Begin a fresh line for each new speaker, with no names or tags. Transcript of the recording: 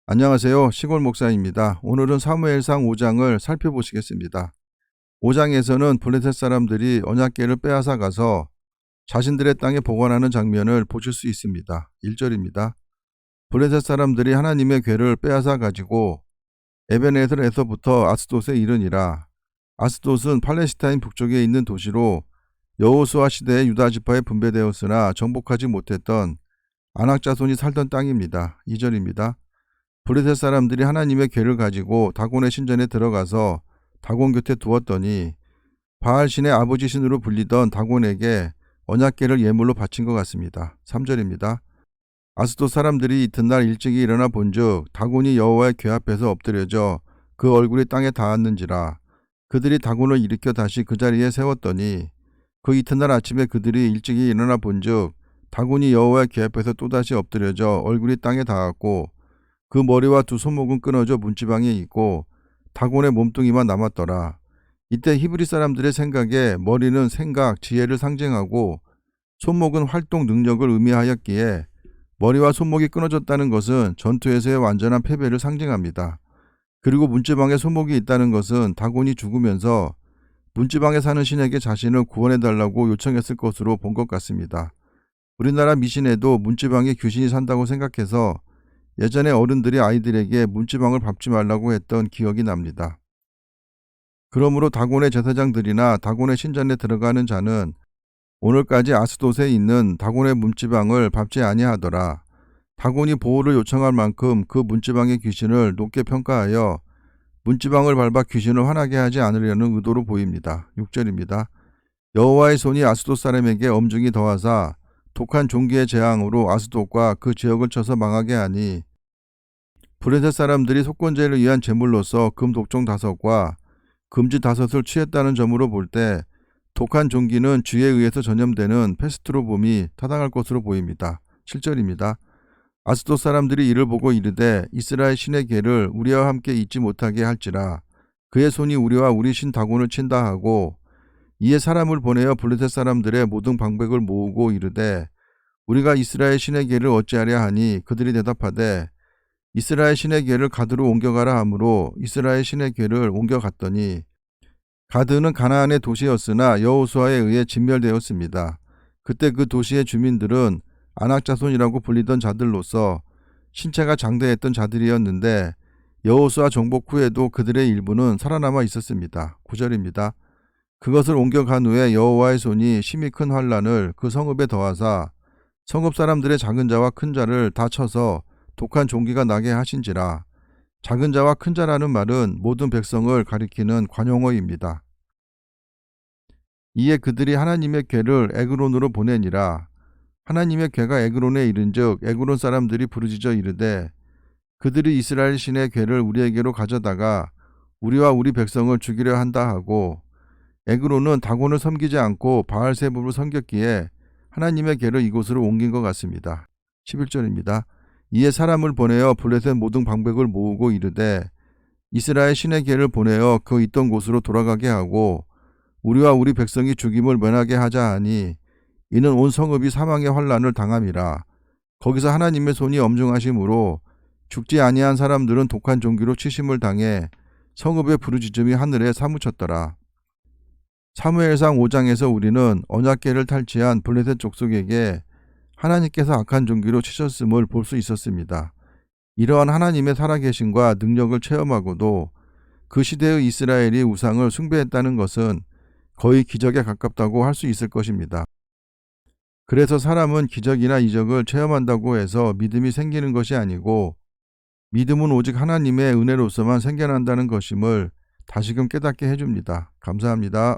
안녕하세요. 시골 목사입니다. 오늘은 사무엘상 5장을 살펴보시겠습니다. 5장에서는 블레셋 사람들이 언약궤를 빼앗아 가서 자신들의 땅에 보관하는 장면을 보실 수 있습니다. 1절입니다. 블레셋 사람들이 하나님의 궤를 빼앗아 가지고 에벤에셀에서부터 아스돗에 이르니라. 아스돗은 팔레스타인 북쪽에 있는 도시로 여호수아 시대에 유다 지파에 분배되었으나 정복하지 못했던 아낙 자손이 살던 땅입니다. 2절입니다. 블레셋 사람들이 하나님의 궤를 가지고 다곤의 신전에 들어가서 다곤 곁에 두었더니 바알 신의 아버지 신으로 불리던 다곤에게 언약궤를 예물로 바친 것 같습니다. 3절입니다. 아스돗 사람들이 이튿날 일찍이 일어나 본즉 다곤이 여호와의 궤 앞에서 엎드려져 그 얼굴이 땅에 닿았는지라. 그들이 다곤을 일으켜 다시 그 자리에 세웠더니 그 이튿날 아침에 그들이 일찍이 일어나 본즉 다곤이 여호와의 궤 앞에서 또다시 엎드려져 얼굴이 땅에 닿았고 그 머리와 두 손목은 끊어져 문지방에 있고 다곤의 몸뚱이만 남았더라. 이때 히브리 사람들의 생각에 머리는 생각, 지혜를 상징하고 손목은 활동 능력을 의미하였기에 머리와 손목이 끊어졌다는 것은 전투에서의 완전한 패배를 상징합니다. 그리고 문지방에 손목이 있다는 것은 다곤이 죽으면서 문지방에 사는 신에게 자신을 구원해달라고 요청했을 것으로 본 것 같습니다. 우리나라 미신에도 문지방에 귀신이 산다고 생각해서 예전에 어른들이 아이들에게 문지방을 밟지 말라고 했던 기억이 납니다. 그러므로 다곤의 제사장들이나 다곤의 신전에 들어가는 자는 오늘까지 아스돗에 있는 다곤의 문지방을 밟지 아니하더라. 다곤이 보호를 요청할 만큼 그 문지방의 귀신을 높게 평가하여 문지방을 밟아 귀신을 화나게 하지 않으려는 의도로 보입니다. 6절입니다. 여호와의 손이 아스돗 사람에게 엄중히 더하사 독한 종기의 재앙으로 아스돗과 그 지역을 쳐서 망하게 하니 블레셋 사람들이 속건제를 위한 제물로서 금 독종 5과 금지 5을 취했다는 점으로 볼 때 독한 종기는 쥐에 의해서 전염되는 페스트로봄이 타당할 것으로 보입니다. 7절입니다. 아스돗 사람들이 이를 보고 이르되 이스라엘 신의 궤를 우리와 함께 잊지 못하게 할지라. 그의 손이 우리와 우리 신 다곤을 친다 하고 이에 사람을 보내어 블레셋 사람들의 모든 방백을 모으고 이르되 우리가 이스라엘 신의 궤를 어찌하랴 하니 그들이 대답하되 이스라엘 신의 궤를 가드로 옮겨가라 하므로 이스라엘 신의 궤를 옮겨갔더니 가드는 가나안의 도시였으나 여호수아에 의해 진멸되었습니다. 그때 그 도시의 주민들은 아낙 자손이라고 불리던 자들로서 신체가 장대했던 자들이었는데 여호수아 정복 후에도 그들의 일부는 살아남아 있었습니다. 9절입니다. 그것을 옮겨간 후에 여호와의 손이 심히 큰 환란을 그 성읍에 더하사 성읍 사람들의 작은 자와 큰 자를 다 쳐서 독한 종기가 나게 하신지라. 작은 자와 큰 자라는 말은 모든 백성을 가리키는 관용어입니다. 이에 그들이 하나님의 궤를 에그론으로 보내니라. 하나님의 궤가 에그론에 이른즉 에그론 사람들이 부르짖어 이르되 그들이 이스라엘 신의 궤를 우리에게로 가져다가 우리와 우리 백성을 죽이려 한다 하고 에그론은 다곤을 섬기지 않고 바알세불을 섬겼기에 하나님의 궤를 이곳으로 옮긴 것 같습니다. 11절입니다. 이에 사람을 보내어 블레셋 모든 방백을 모으고 이르되 이스라엘 신의 궤를 보내어 그 있던 곳으로 돌아가게 하고 우리와 우리 백성이 죽임을 면하게 하자 하니 이는 온 성읍이 사망의 환란을 당함이라. 거기서 하나님의 손이 엄중하심으로 죽지 아니한 사람들은 독한 종기로 치심을 당해 성읍의 부르짖음이 하늘에 사무쳤더라. 사무엘상 5장에서 우리는 언약궤를 탈취한 블레셋 족속에게 하나님께서 악한 종기로 치셨음을 볼 수 있었습니다. 이러한 하나님의 살아계심과 능력을 체험하고도 그 시대의 이스라엘이 우상을 숭배했다는 것은 거의 기적에 가깝다고 할 수 있을 것입니다. 그래서 사람은 기적이나 이적을 체험한다고 해서 믿음이 생기는 것이 아니고 믿음은 오직 하나님의 은혜로서만 생겨난다는 것임을 다시금 깨닫게 해줍니다. 감사합니다.